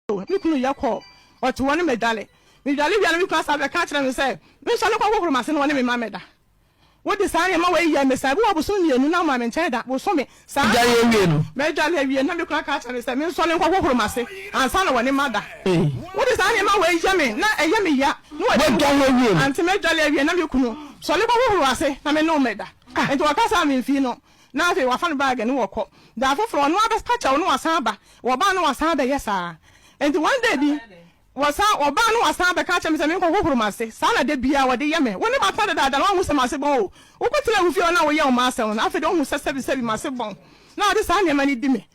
Me kunu yakọ otu woni medale bia me class abe ka kire me say me so ne kwakwo ma se no woni me ma meda wo de sa ne ma we ya me say bo obuso mienu na ma me nche da bo so me sa jale awie no me jale awie na me kunu ka kire me say me so ne kwakwo ma se ansa na woni ma da wo de sa ne ma we ya me na eya me ya no wo jale awie no anti me jale awie na me kunu so ne kwakwo ma se na me no meda enti wakasa me mfi no na afi wa fa no bag ne wo kọ da afoforo no abes pacha no wasan ba wo ba no wasan ba yesa enti one day bi wasa oba no wasan ba ka che me se me nkọ ma se sa na de bia wo de ye me woni ba fa da no hu se ma se bon o ko tire hu fi o na wo ye o ma se no afi de hu se sebi ma se bon na de sa ne ma ni di me.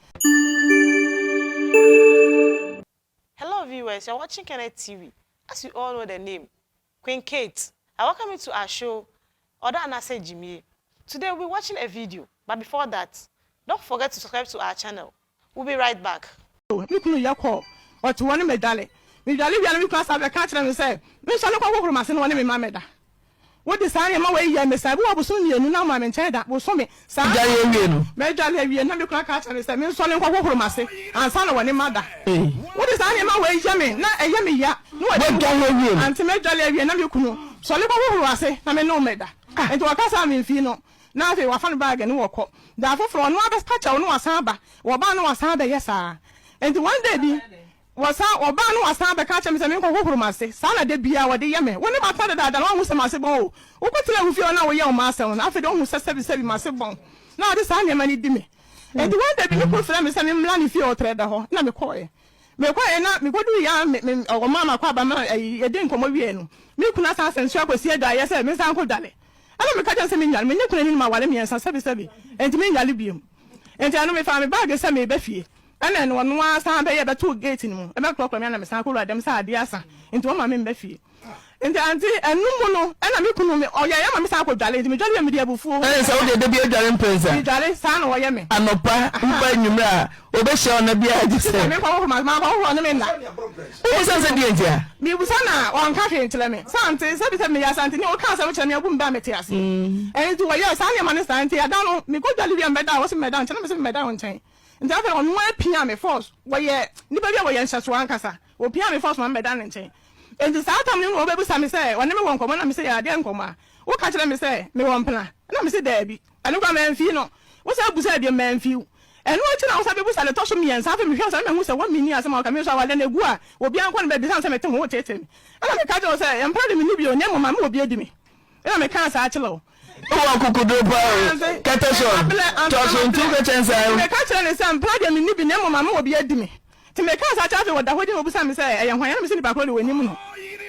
Hello viewers, you're watching Connect TV. As you all know the name, Queen Kate. I welcome you to our show, ODO ANAA S3 GYIMII. Today we'll be watching a video, but before that, don't forget to subscribe to our channel. We'll be right back. Me kunu yakọ otu woni medale bia me class abe ka kire me say me so ne kwakwo ma se no woni me ma meda wo de sa ne ma we ya me say bo obuso mienu na ma me nche da bo so me sa jale awie no me jale awie na me kunu ka kire me say me so ne kwakwo ma se ansa na woni ma da wo de sa ne ma we ya me na eya me ya no wo jale awie no anti me jale awie na me kunu so ne kwakwo ma se na me no meda enti wakasa me mfi no na afi wa fa no bag ne wo kọ da afoforo no abes pacha no wasan ba wo ba no wasan ba yesa enti one day bi wasa oba no wasan be ka che me se me nkọ ma se sa na de bia wo de ye me woni ba fa da no hu se ma se bon o ko tire hu fi o na wo ye o ma se na afi de hu se sebi ma se bon na de sa ne ma ni di me enti one day bi me ko fra me se me mla ni fi o tre da ho na me ko ye na me ko du ya me o mama kwa ba ma ye de nkomo wie no me kuna sa sensu akosi da ye se me san ko dale ana me ka che se me nyal me nyekuna ni ma wale me ensa sebi enti me nyal biem enti anu me fa me bag se me be fie ana no no asan be ye beto gate ni mu e be kloklo me na me san ko radem sa ade asa enti o ma me mba fie enti anti enum no ana me kunu me o ye ma me san ko dwale enti me dwale me dia bufu se wo de bia dwale mpensa me dwale sa na wo ye me anopa uba nwumra obehye ona bia agise me kwa ma kwa me na o se de ntia me busa na on ka hwe ntele me santi se bi se me ya santi ni o ka se me chane abu mba me te ase enti wo ye sa ne ma ne santi ya da no me ko dwale bia mbe da wo se me da nche na me se me da won chen nti afa on wa pia me force wo ye ni ba bia wo ye nhyɛ so ankasa wo pia me force ma mbe da ne nchen enti sa atam ni wo be busa me se wone me won komo na me se ya de nkomo a wo ka kire me se me won pla na me se da bi anu kwa me mfi no wo se busa de me mfi enu ochi na wo sa be busa le tosho mien sa afa me hwe sa me hu se 1 minute asema ka me so awale na egu a obi an kwa na be bisa se me te ho tete mi ana me ka je wo se em pra de me ni bi o ne mo ma me obi edi mi ena me ka sa achilo o akukudo pa katasho tosho ntu ka chensa me ka kire ne se mpra de me ni bi ne mo ma me obi edi mi ti me ka sa cha fe woda hodi wo busa me se e hwan ya me se ni ba ko le wani mu no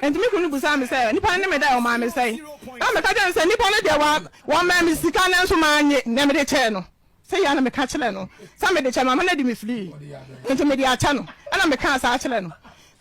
enti me kunu busa me se nipa ne me da o ma me se na me ka kire se nipa ne de wa ma me sika na so ma anye na me de che no se ya na me ka kire no sa me de che ma na di me free enti me de acha no ana me ka sa kire no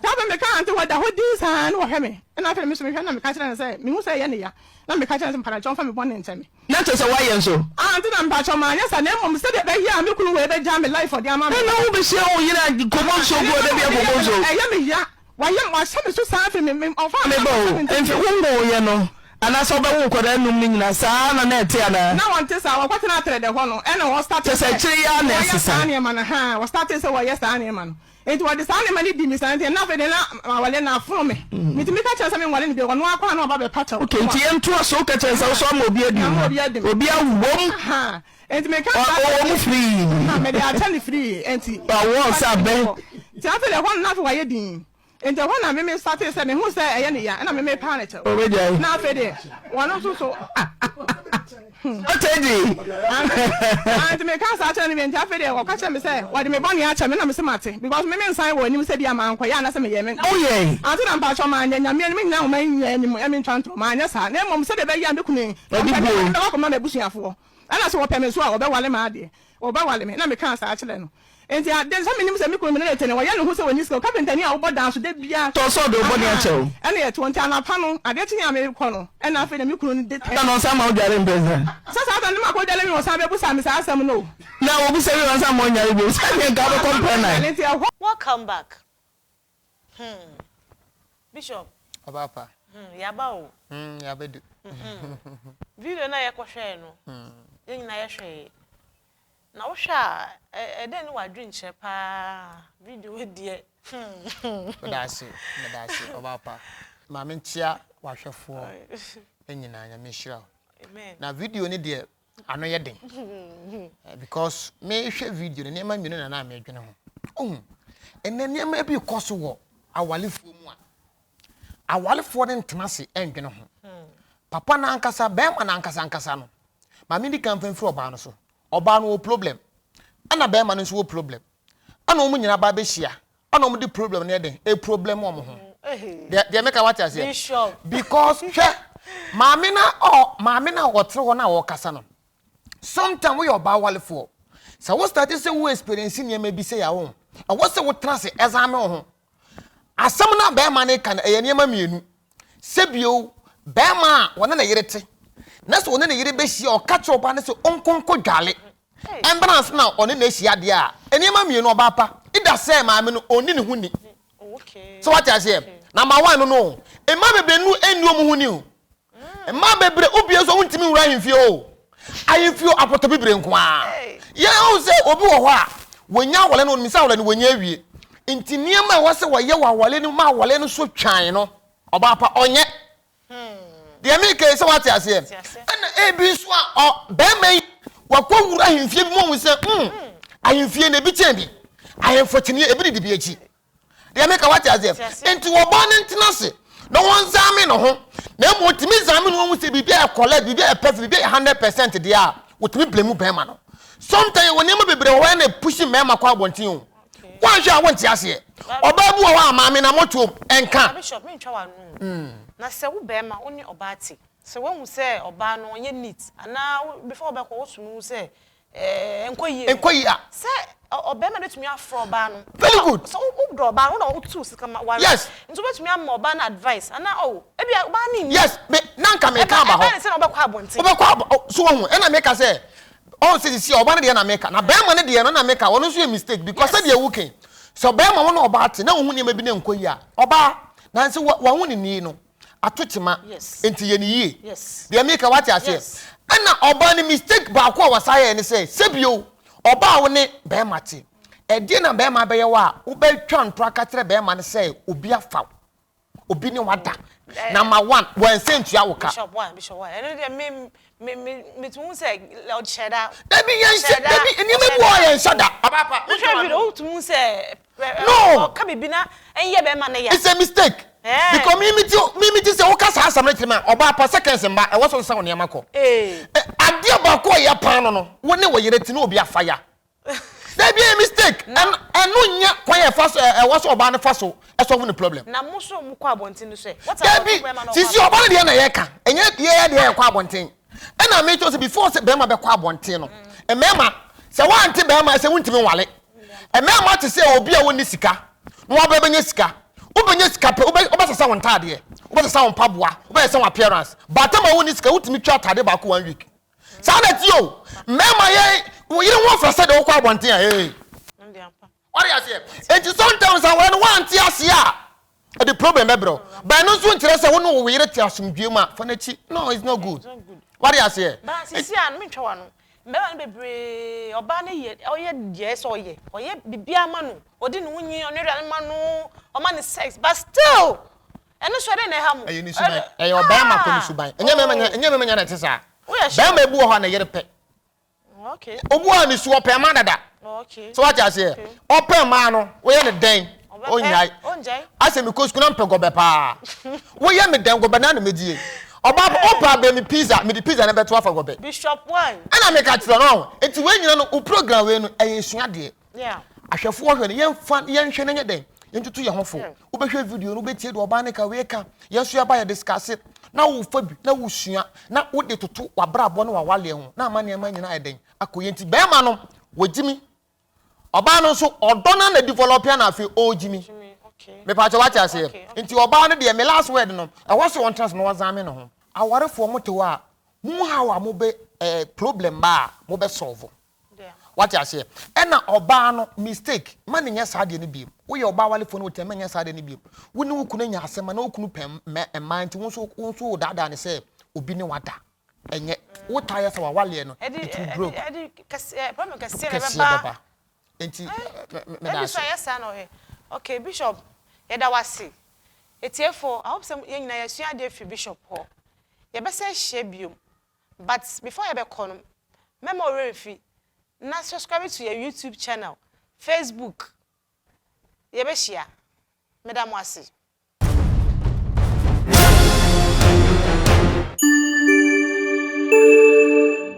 ta be me ka anti woda hodi sa na wo hwe me na fe me so me hwe na me ka kire no se me hu se ye ne ya na me ka kire se mpara chon fa me bone ntame na to se wa ye nso anti na mpa chon ma nya sa na mom se de be ya me kunu we be jam me life for dia ma me na wo be se o yira komo so go de bia komo so e ya me ya wa ye wa se me so sa fe me ofa me bo enfi wo ngo ye no ana so be wo koda num ni nyina sa na na ete ana na won te sa wa kwatena atre de ho no e na wo start se chiri ya na sisa na ma na ha wo start se wo yes sa na ma no enti wo de sa na ma ni di mi sa na fe de na wale na fun me mi ti mi ka chensa me wale ni de wo no akwa na oba be pacha okay enti entu so ka chensa so ma obi adi obi awom ha enti me ka o mu free ha me de acha free enti ba wo sa be ti afa le ho na fe wa ye din enti ho na me start se me hu se eye ne ya na me pa na che o be jai na fe de wono so otedi and me can sa tell me ntia fe de wo ka che me say wo de me boni a che me na me se mate because me nsan wo anim se dia man kwa ya na se me ye me oh yeah anti na mpa cho ma anya nya me nya wo man nya anim e me ntwanto ma anya sa na mom se de be ya me kunu e ko ma me busuafo ana se wo pe me so a wo be wale ma ade wo be wale me na me kan sa chele no enti ade so me nim se me kunu me na tene wo ya no hu se woni sko carpenter ni a wo bodan so de bia to so do boni a chew ana ye to ntia na pa no ade tinya me ko no e na fe de me kunu ni de na no sa ma o jare mbeza sasa ata ni ma ko jale mi wo sa be busa mi sa asem no na wo busa mi sa mo nyare bi sa me ga be complain Welcome back. Bishop. Abapa. Yaba o. Yabedu. Video na ye ko hwe no. Ye nyina ye hwe. Na wo hwa e den wa dwin che pa video we die Medasi obapa. Ma mentia wahwefo enyina nya mehira. Amen. Na video ni de ano ye den. Because me hwe video ne ma nwene na me dwene ho. Enene ma bi koso wo awalefo mu a. Awalefo de ntenase endwene ho. Papa na ankasa bema na ankasa no. Ma me di kan fanfiri oba no so. Oba no wo problem. Ana bema no so wo problem. Ana omu nyina ba be hia. Ana omu di problem ne den. E problem omo ho. They make a what I say. Because mamina wotre ho na wo kasa no. Sometimes we oba walefo. So what start say we experiencing ye maybe say ya wo. And what say we trans exam ho. Asam na be ma ne kan e niam mienu. Sebio be ma wona na yerete. Na so wona na yere be hia o catch up na so onkonko dwale. Embalance na one na hia de a eniam mienu oba pa. Ida say ma me no oni ne huni. Okay. So what I say? Number 1 no. E ma bebre nu enu omo huni o. E ma bebre obi so wuntimi wura himfie o. Ayimfie apoto bebre nko a. Ye o say obi wo ho a wonya wole no misa wole no wonya awie. Nti niema wo se wo ye wa wole no ma wole no so twan no. Oba pa onye. De me ke so what I say? Na e bi so a be mai wakwa wura himfie bi mo hu se ayimfie na bi chen bi. Ayimfotini e bi di bi achi. They make a what as if into a born intimacy. No one zami no ho. Na mo timi zami no wo se bibia e collect bibia e perfect bibia 100% dia. Wo timi blame bema no. Sometimes when you bebre when e pushing mema kwa abontin o. Kwa hwe a wonti ase. Oba bu o wa maame na moto enka. Bishop me ntwa wanu. Na se wo bema oni obati. Se won se oba no onye neat. Ana before obekọ wo sumu se enkoyi a. Se obema de tumi afro ba no. Very good. So wo do ba no na wo tu sika ma wa. Yes. Nso betumi am oba na advice. Ana ebi ba ni. Yes, me nanka me ka ba ho. Eba se na obekọ abontin. Obekọ so ho. E na make say oh see oba na de na make na bema na de na make wono so a mistake because say de wuken. So bema wo na oba ate na wo hu ne ma bi na enkoyi a. Oba na nse wa hu ni no. Atotima enti ye ni yi. Yes. De make what I say. Ana oba ni mistake ba ko wasaye ni say sebio oba wo ne be mate e die na be ma be ye wa wo be twa nto aka kire be ma ne say obi afa obi ni wada number 1 wan sentu ya wo ka Bishop 1 ene de me tun say Lord Sheda debi yen debi eni me bo yen shada papa me try video tun say no ka bibi na enye be ma ne ya it's a mistake. Because me say o ka sa asam retime oba pa seconds mba e wo so nsa woni amako ade ba ko ya pan no wo ne wo yere ti na obi afaya there be a mistake and no nya kwan e fa so e wo so oba ne fa so e solve the problem na mo so mu kwa abontin no say what are the problem no sisi oba ne de na ye ka enye ye de ye kwa abontin e na me to say before say be ma be kwa abontin no e mema say wa ante be ma say wuntimi wale e mema to say obi a woni sika no wa be benya sika ubenya sika pe obasasa won tade obasasa won paboa obasasa won appearance batama woni sika utimi twa tade ba ko 1 week sa na ti o mema ye wo yire won frase de wo kwa abonten a what you say it sometimes I want ti ase a the problem e bro but no so ntire se wo no wo yire ti asomdwe ma fa na chi no it's not good what you say but sisi an me twa wano mbeba ne bebre oba ne ye oye die so oye bibia ma no odi no nyi onwere ma no o ma ne sex but still eno so de na ha mu ayi ni suban ayi oba ma ko ni suban enye mema na tesa ba ma bu ho na yere pe okay obu ha ni so pe ma dada okay so what you say open ma no wo ye ne den onyai ase mi ko skuna mpe go be pa wo ye me den go be na na medie oba opa be mi pizza me di pizza na beto afa go be Bishop 1 ana me ka tiro no enti we nyina no o program we no eyesua de yeah ahwefo wo hwe no yen hwe no nye den yentutu ye hofo wo be hwe video no be tie de oba ne ka we ka yeso ya ba ya discuss na wo fa bi na wo sua na wo de toto wa brabo no wa wale ho na amane ma nyina eden akoyenti be ma no wogimi oba no so odona na develop ya na afi ogimi okay me pa cha wacha ase enti oba no de me last word no e wo so won trans no wazame no ho awarefo moto a mu hawa mo be problem ba mo be solve what you say na oba no mistake man nya saade ne biem wo ye oba wale fo no tem nya saade ne biem wo ne wo kunu nya asema na wo kunu pem mind wo so dada ne say obi ne wada enye wo tire sa wale no it broke problem ka se ne baba enti me da so yes na no he Okay, Bishop, yeda wasi. Etiefo, I hope some young na yesua dey fi Bishop ho. Ye be say share biom. But before you be kono, memo refi. Na subscribe to your YouTube channel, Facebook. Ye be share. Madam wasi.